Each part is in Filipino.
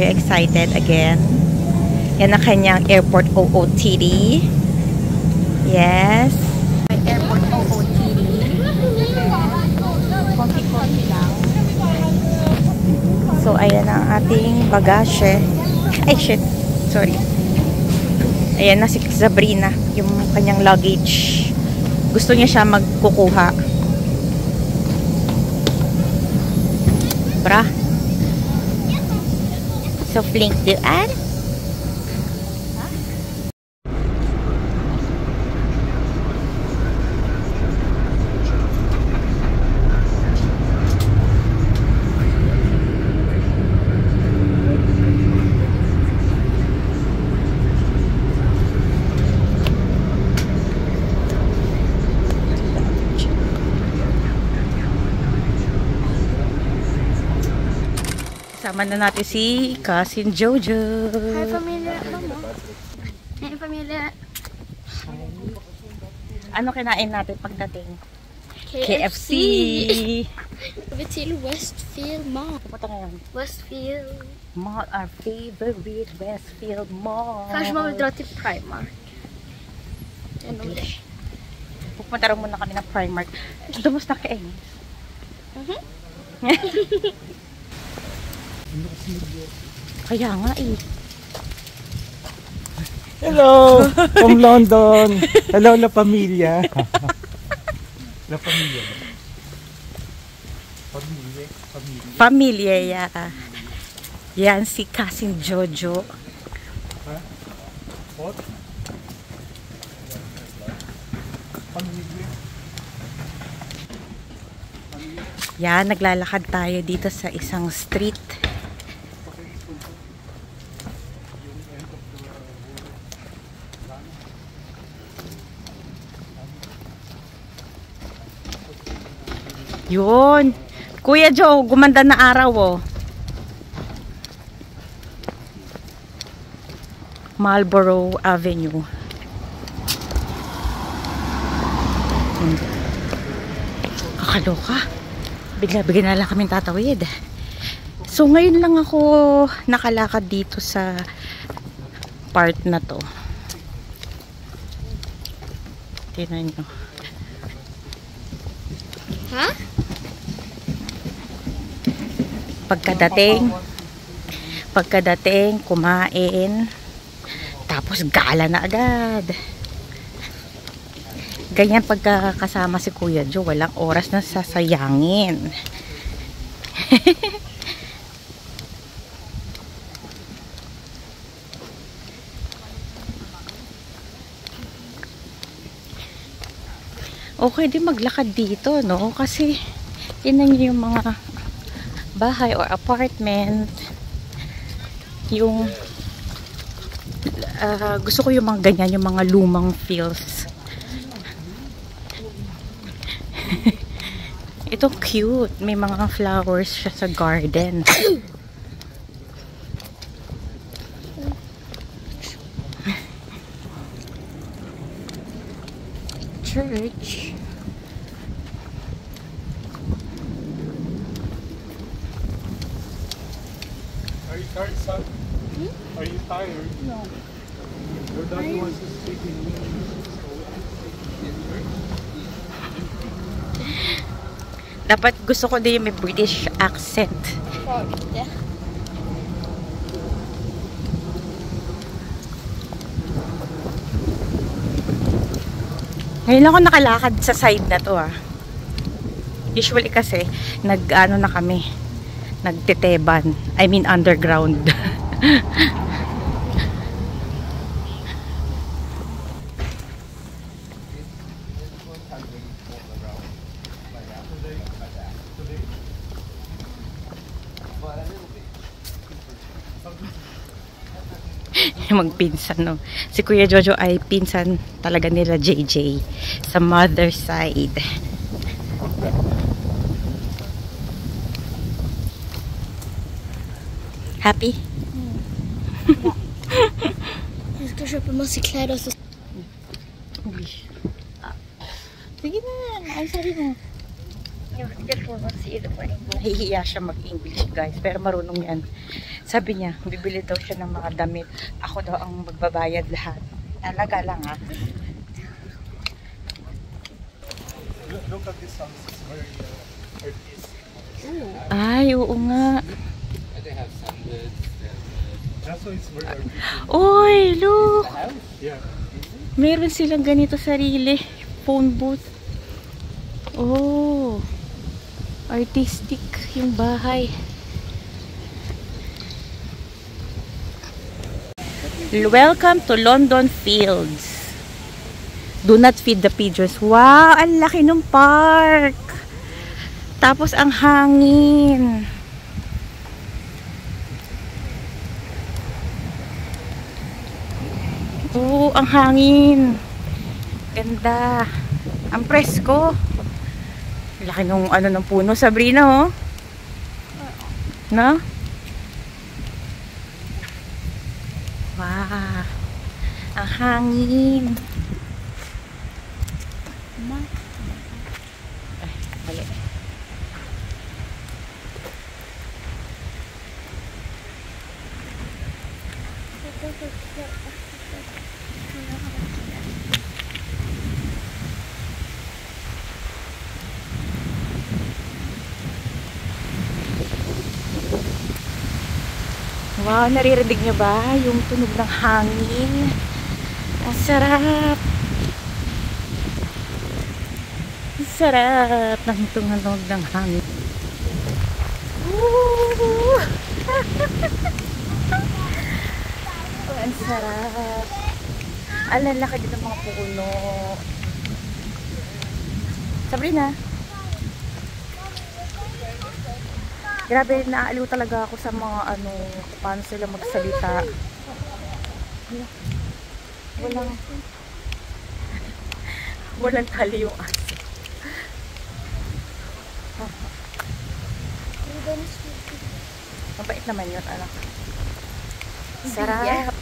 very excited again. Yan ang kanyang airport OOTD. Yes. May airport OOTD. Konti-konti lang. So, ayan ang ating bagasye. Ay, shit. Sorry. Ayan na si Sabrina. Yung kanyang luggage. Gusto niya siya magkukuha. Bra. So, flink doon. Kasama na natin si Cousin Jojo. Hi, pamilya. Mama. Hi, pamilya. Ano kinain natin pagdating? KFC. Vitil Westfield Mall. Pupunta ngayon. Westfield. Mall, our favorite Westfield Mall. Kanske man vill dra till Primark. Pupunta rin muna kami ng Primark. Dumus na kainis. Kaya nga eh. Hello! From London! Hello, La Familia! La Familia. Familia. Familia, yeah. Yan si Cousin Jojo. Ha? What? Familia. Yan, naglalakad tayo dito sa isang street. Yun. Kuya Joe, gumanda na araw oh. Marlborough Avenue. Kakaloka. Bigla-bigla na lang kaming tatawid. So ngayon lang ako nakalakad dito sa part na to. Tingnan nyo. Ha? Pagkadating, kumain, tapos gala na agad. Ganyan pagkakasama si Kuya Joe, walang oras na sasayangin. Okay din maglakad dito, no? Kasi tingnan niyo yung mga bahay or apartment. Yung gusto ko yung mga ganyan, yung mga lumang feels. Ito cute. May mga flowers siya sa garden. Church. Are you tired, son? Are you tired? No. Your daddy wants to speak in English. Dapat gusto ko din yung may British accent. Yeah. Ngayon ako nakalakad sa side na to ah. Usually kasi nag-ano na kami, nagteteban. I mean underground. Magpinsan, no? Si Kuya Jojo ay pinsan talaga nila JJ sa mother side. Happy? Jag ska köpa massa kläder och så... Sige na, ay sabi mo. Nahihiya siya mag-English guys, pero marunong yan. Sabi niya, bibili daw siya ng mga damit. Ako daw ang magbabayad lahat. Talaga lang ha. Look at this house. It's very artistic. Ay, oo nga. They have sunbeds. That's why it's very artistic. Uy, look! Yeah. Meron silang ganito sarili. Phone booth. Oh. Artistic yung bahay. Welcome to London Fields. Do not feed the pigeons. Wow, ang laki ng park. Tapos ang hangin. Oh, ang hangin. Ganda. Ang presko. Laki ng ano ng puno, Sabrina, oh. No? Wow. Ang hangin. Ay, mali. Wow, naririnig niyo ba yung tunog ng hangin? Ang sarap. Ang sarap ng tunog ng hangin. Woo! Oh, ang sarap. Ang lalaki din ng mga puno. Sabrina. Grabe, naaaliw talaga ako sa mga ano, paano sila magsalita. Walang tali yung aso. Mabait naman yun, anak. Sarap.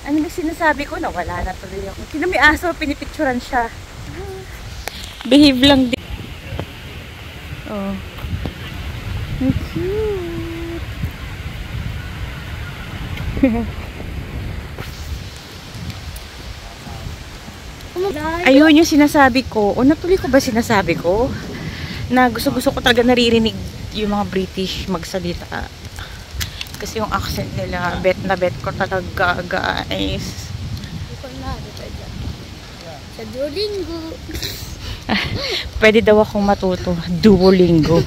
Ano ba sinasabi ko? Nawala na tuloy ako. Sino may aso, pinipicturan siya. Behave lang din. Oh. Ang cute. Ayun yung sinasabi ko. O natuloy ko ba sinasabi ko? Na gusto-gusto ko talaga naririnig yung mga British magsalita. Kasi yung accent nila, bet na bet ko talaga, guys. Sa Duolingo. Pwede daw akong matuto. Duolingo.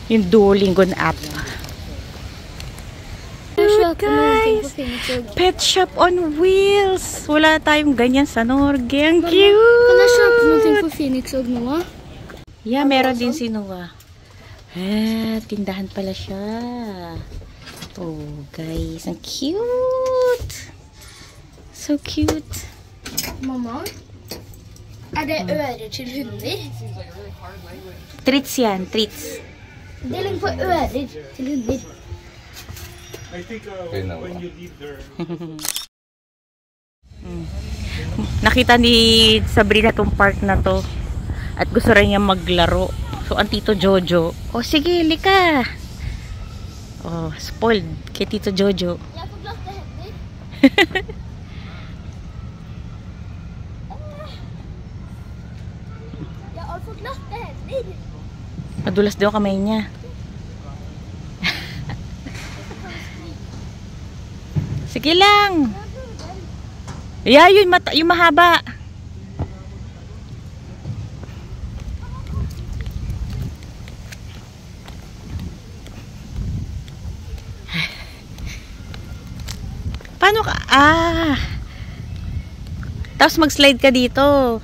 Yung Duolingo na app. Guys, pet shop on wheels. Wala tayong ganyan sa Norge. Ang cute. Kan jeg kjøpe noe på Phoenix og Noah? Yeah, meron din si Noah. Ah, tindahan pala siya. Oh, guys, ang cute. So cute. Mamma, det ører til hunder? Treats yan, treats. Deling på ører til hunder. I think when you leave there. Nakita ni Sabrina tong park na to. At gusto rin niya maglaro. So, ang Tito Jojo. Oh, sige, lika. Oh, spoiled kay Tito Jojo. Jeg får glatte hender. Jeg har fått glatte hender. Madulas daw kamay niya. Sige lang. Yeah, yun, yung mahaba. Paano ka? Ah. Tapos mag-slide ka dito.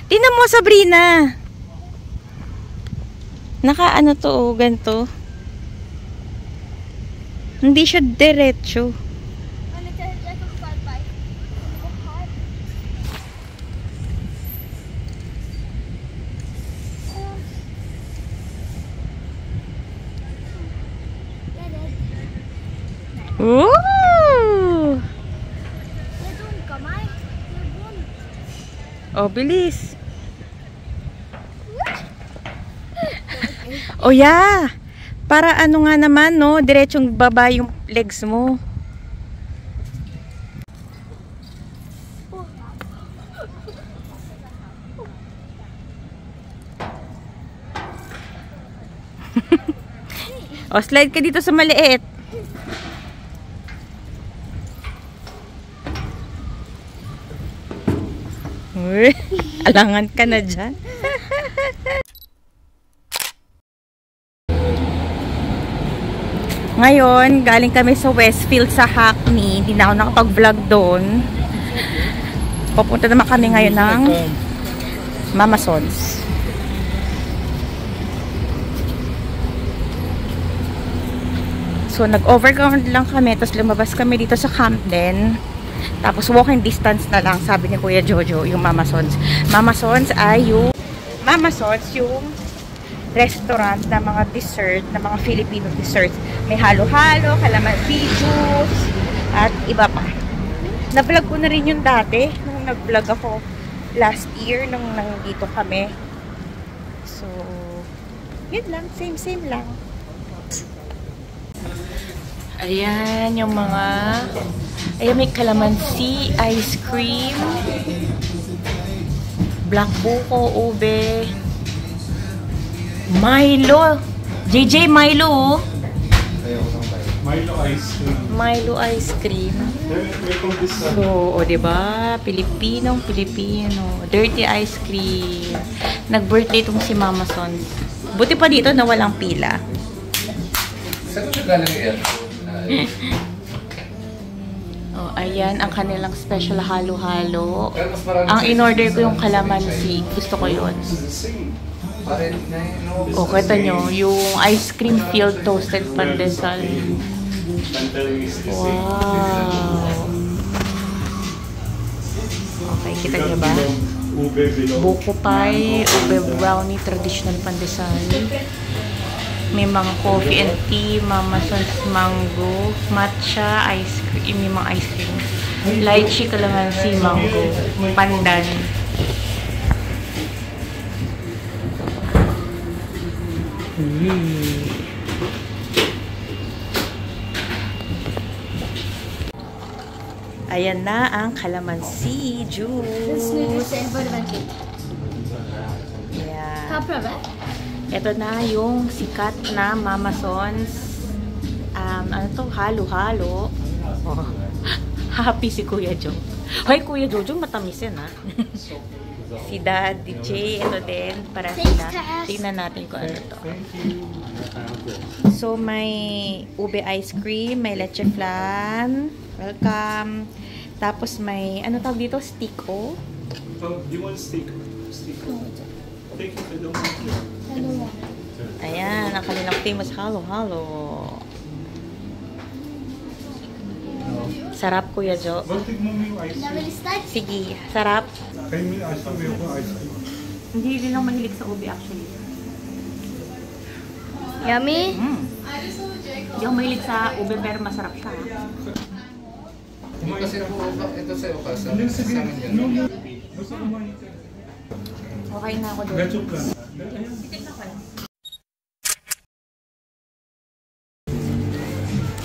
Tingnan mo, Sabrina. Naka-ano to, oh, ganito. Hindi siya diretso. Ooh! Det dunka meg. Det er vondt. Oh, bilis. Oh, yeah. Para ano nga naman, no? Diretsong baba yung legs mo. O, slide ka dito sa maliit. Uy, alangan ka na dyan. Ngayon, galing kami sa Westfield sa Hackney. Hindi na ako nakapag-vlog doon. Papunta naman kami ngayon ng Mama Sons. So, nag-overground lang kami. Tapos lumabas kami dito sa Camden. Tapos walking distance na lang, sabi ni Kuya Jojo, yung Mama Sons. Mama Sons ay yung restaurant na mga dessert, na mga Filipino desserts. May halo-halo, calamansi juice, at iba pa. Na-vlog ko na rin yung dati, nung nag-vlog ako last year, nung nandito kami. So, yun lang, same lang. Ayan, yung mga... Ayan, may calamansi, ice cream, black buko, ube, Milo. JJ, Milo. Milo ice cream. Milo ice cream. So, o diba? Pilipino. Dirty ice cream. Nag-birthday itong si Mama Sons. Buti pa dito na walang pila. Saan siya galing airport? Oh, ayan ang kanilang special halo-halo. Ang in-order ko yung calamansi. Gusto ko yun. O, kita nyo, yung ice cream filled toasted pandesal. Wow! Okay, kita nyo ba? Buko pie, ube brownie, traditional pandesal. May mga coffee and tea, Mama Sons mango, matcha, ice cream, may mga ice cream. Lychee, calamansi, mango, pandan. Ayan na ang calamansi juice. Yeah. Ito na yung sikat na Mama Sons. Ano to? Halo-halo. Oh. Happy si Kuya Jo. Hoy, Kuya Jojo, matamis yan, ha? Si Daddy J, ito din. Para sila. Tingnan natin kung ano to. So, may ube ice cream, may leche flan. Welcome. Tapos may, ano tawag dito? Stick, oh. Do you want steak? Take it, I don't want it. Ayan, ang kanilang famous halo-halo. Sarap, Kuya Jo. Baltic mo yung ice cream. Sige, sarap. Kayo may ice cream, may ice cream. Hindi din lang mahilig sa ube actually. Yummy? Hindi ako mahilig sa ube pero masarap siya. Kasi ito sa'yo kasi sa amin yun. Basta kumain ka. Okay na ako doon. Gacho ka.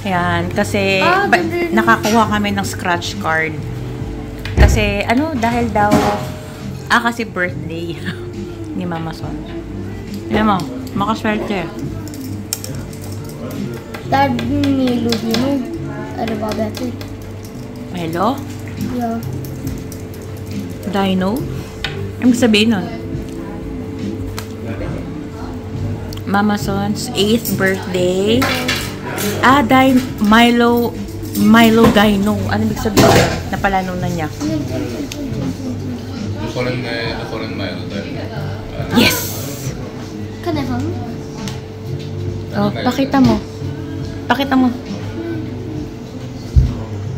Ayan, kasi nakakuha kami ng scratch card. Kasi, ano, dahil daw, kasi birthday ni Mama Son. Ayan mo, makaswerte. Dad, Milo, ano ba better? Hello? Yeah. Dino? Ano sabihin nun? Mama Son's 8th birthday. Milo Dino. Ano ibig sabihin? Napalano na niya. Dukoran Milo tayo. Yes! Kan jag ha? Oh, pakita mo. Pakita mo.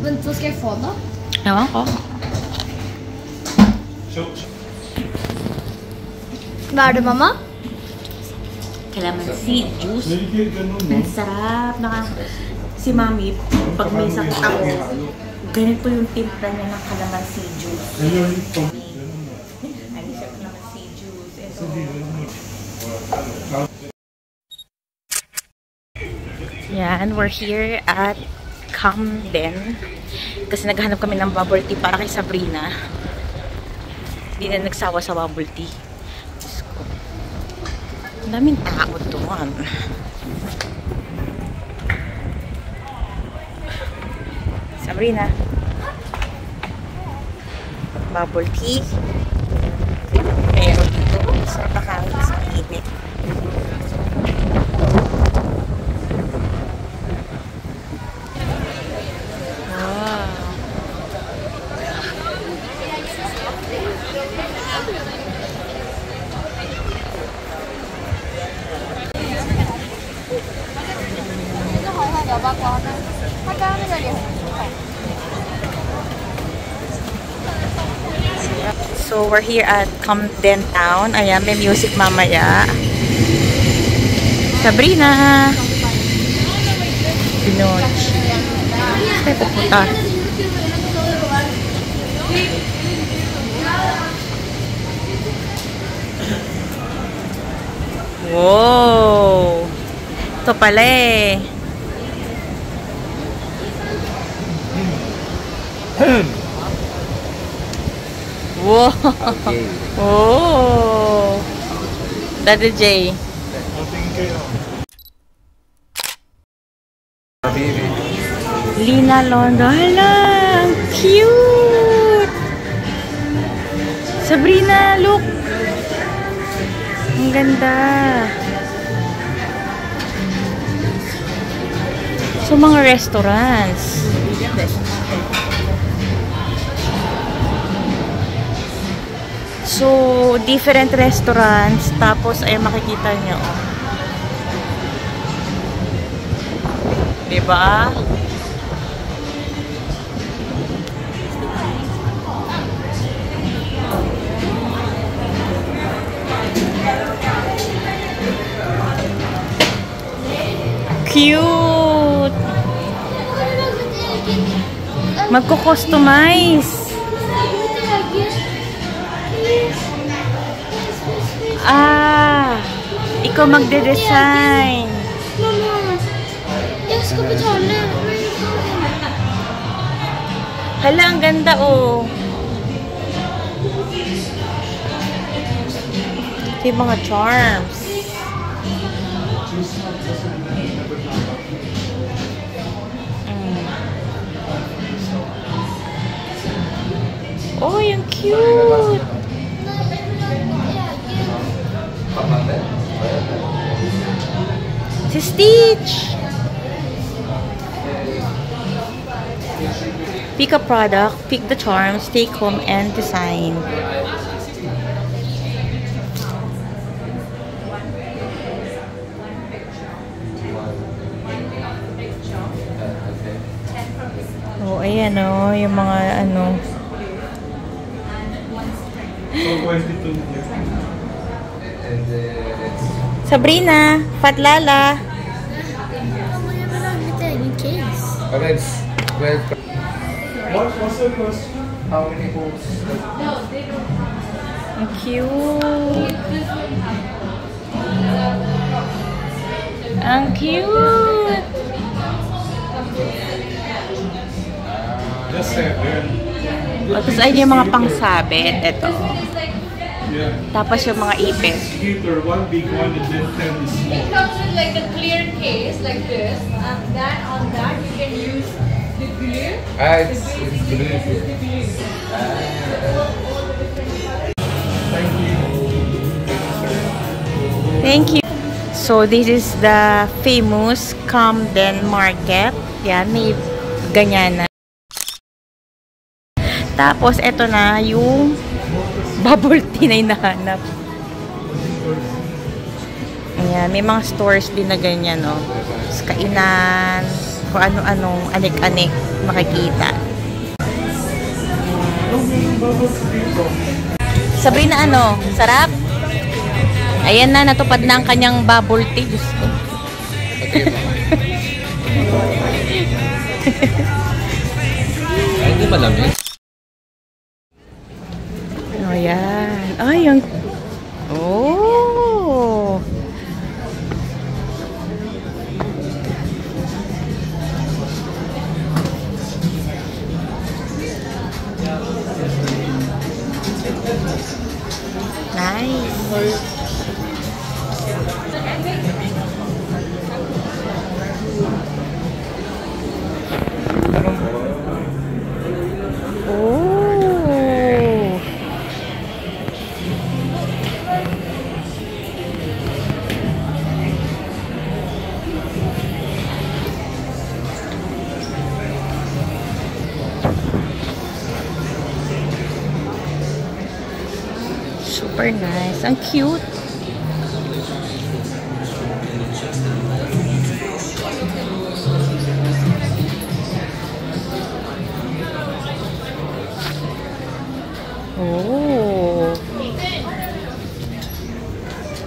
Men vad ska jag få då? Ewan ko. Vad är det mamma? Calamansi juice. Ang sarap. Si Mami, pag may sakit ako, ganito yung timpla niya ng calamansi juice. Ay, calamansi juice. Ito. Yan, we're here at Camden. Kasi naghahanap kami ng bubble tea para kay Sabrina. Hindi na nagsawa sa bubble tea. Diyos ko. Ang daming tao doon. Sabrina. Bubble tea. Meron dito. Sa pakangin sa init. So, we're here at Camden Town. Ayan, may music mamaya. Sabrina! Pinoch. Saan tayo pupunta? Wow! Ito pala eh. Wow! Oh! Daddy J. Lina Londo. Hala! Ang cute! Sabrina, look! Ang ganda! So, mga restaurants. So, different restaurants. Tapos, ay makikita nyo. Diba? Cute! Magko-customize. Ikaw magde-design. Mamma, jag ska betala. Hala, ang ganda oh. Ito yung mga charms. Oh, yung cute. Si Stitch. Pick a product, pick the charms, take home, and design. Oh, ayan oh, yung mga ano. Sabrina, Fatlala. What's the question? How many books? Ang cute. Ang cute. Just say it. Tapos ay yung mga pangsabit. Ito. Yeah. Tapos yung mga ipis. Heater, one big one and then 10 is small. It comes with like a clear case like this, and then on that you can use the glue. It's blue. Thank you. So this is the famous Camden Market. Yan, may ganyan na. Tapos ito na yung bubble tea na hinahanap. Ayan, may mga stores din na ganyan, no? Kainan, kung ano-anong anik-anik makikita. Sabrina, ano? Sarap? Ayan na, natupad na ang kanyang bubble tea. Diyos ko. Ay, hindi malamig. Ayan. Ay, yung... Oh! Nice. Oh. Super nice. Ang cute. Oh.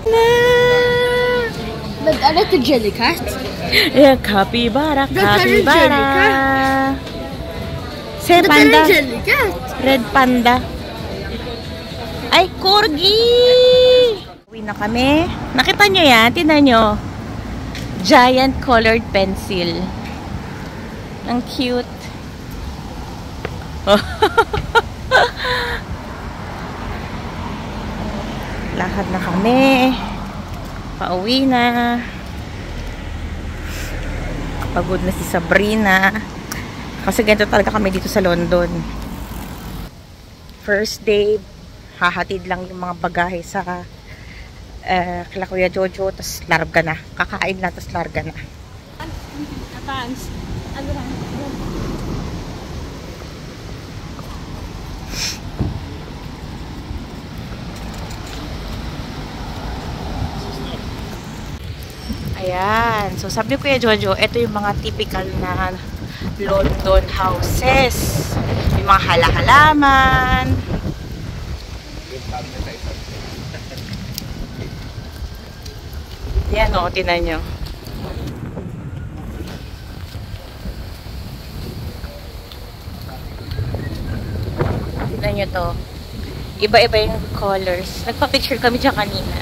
Na. But I like the jelly cat. Yeah, capybara, capybara. Say But panda. jelly cat. Red panda. Ay, corgi! Uwi na kami. Nakita nyo yan? Tingnan nyo. Giant colored pencil. Ang cute. Lakad na kami. Pauwi na. Pagod na si Sabrina. Kasi ganito talaga kami dito sa London. First day, hahatid lang yung mga bagahe sa kila Kuya Jojo, tas larga na. Kakain na, tas larga na. Ayan. So, sabi ko Kuya Jojo, ito yung mga typical na London houses. Yung mga hala-halaman. Yan o, tinan nyo. Tinan nyo to. Iba-iba yung colors. Nagpa-picture kami dyan kanina.